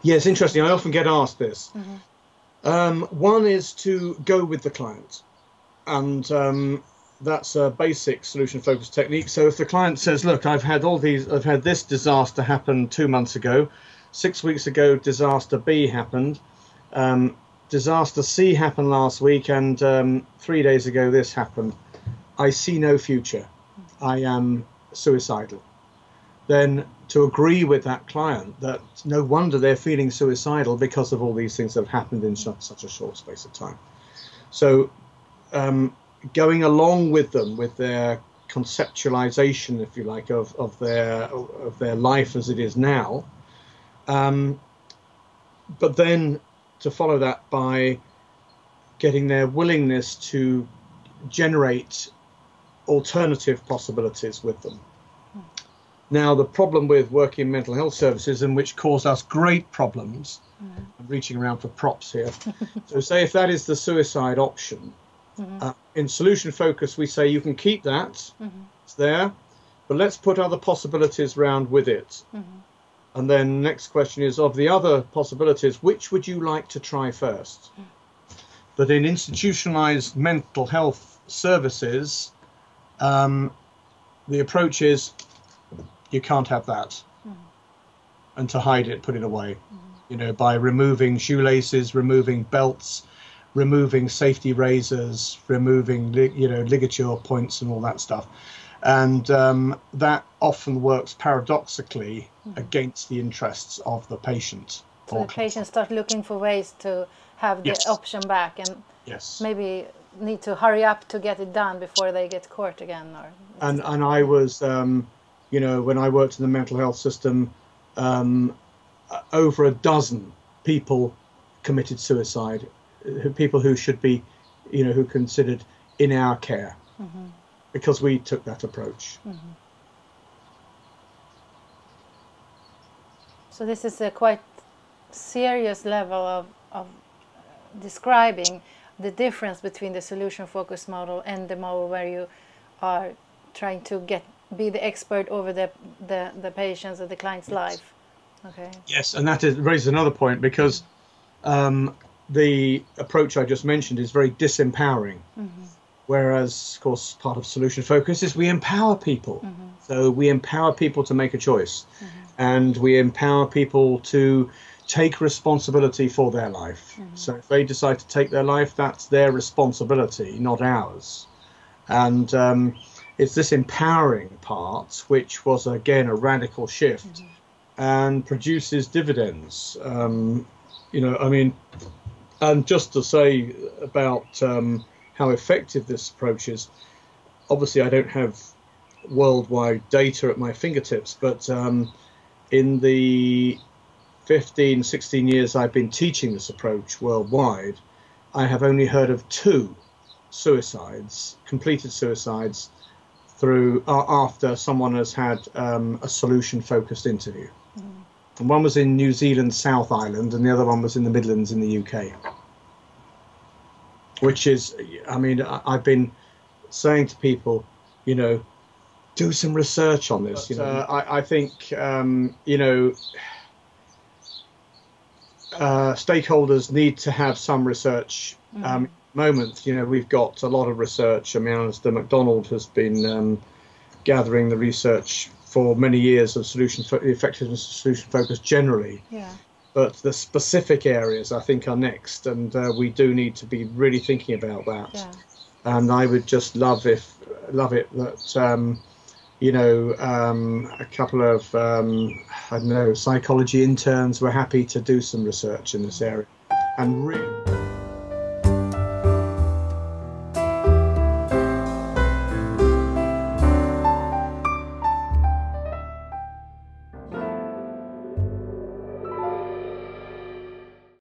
Yeah, it's interesting. I often get asked this. One is to go with the client, and that's a basic solution-focused technique. So if the client says, "Look, I've had this disaster happen 2 months ago, 6 weeks ago, disaster B happened, disaster C happened last week, and 3 days ago this happened. I see no future. I am suicidal." Then to agree with that client that no wonder they're feeling suicidal because of all these things that have happened in such a short space of time. So going along with them with their conceptualization, if you like, of their life as it is now, but then to follow that by getting their willingness to generate alternative possibilities with them. Now, the problem with working in mental health services, and which caused us great problems, I'm reaching around for props here. So say if that is the suicide option, in solution focus, we say you can keep that, it's there, but let's put other possibilities round with it. And then next question is, of the other possibilities, which would you like to try first? But in institutionalized mental health services, the approach is, you can't have that, and to hide it, put it away, you know, by removing shoelaces, removing belts, removing safety razors, removing, you know, ligature points and all that stuff. And that often works paradoxically against the interests of the patient. So the patient start looking for ways to have the option back, and maybe need to hurry up to get it done before they get caught again. Or and I was, you know, when I worked in the mental health system, over a dozen people committed suicide, people who should be, you know, who considered in our care, because we took that approach. So this is a quite serious level of describing the difference between the solution-focused model and the model where you are trying to be the expert over the patient's or the client's life. Okay. Yes, and that raises another point, because the approach I just mentioned is very disempowering. Whereas, of course, part of solution focus is we empower people. So we empower people to make a choice, and we empower people to take responsibility for their life. So if they decide to take their life, that's their responsibility, not ours. And it's this empowering part, which was, again, a radical shift and produces dividends. You know, I mean, and just to say about how effective this approach is, obviously I don't have worldwide data at my fingertips, but in the 15, 16 years I've been teaching this approach worldwide, I have only heard of 2 suicides, completed suicides, through after someone has had a solution-focused interview. And one was in New Zealand, South Island, and the other one was in the Midlands in the UK. Which is, I mean, I've been saying to people, you know, do some research on this. But, you know, I think, you know, stakeholders need to have some research. Moment, you know, we've got a lot of research. I mean, Mr. MacDonald has been gathering the research for many years of effectiveness of solution focus generally. But the specific areas, I think, are next, and we do need to be really thinking about that. And I would just love it that you know, a couple of I don't know, psychology interns were happy to do some research in this area, and really.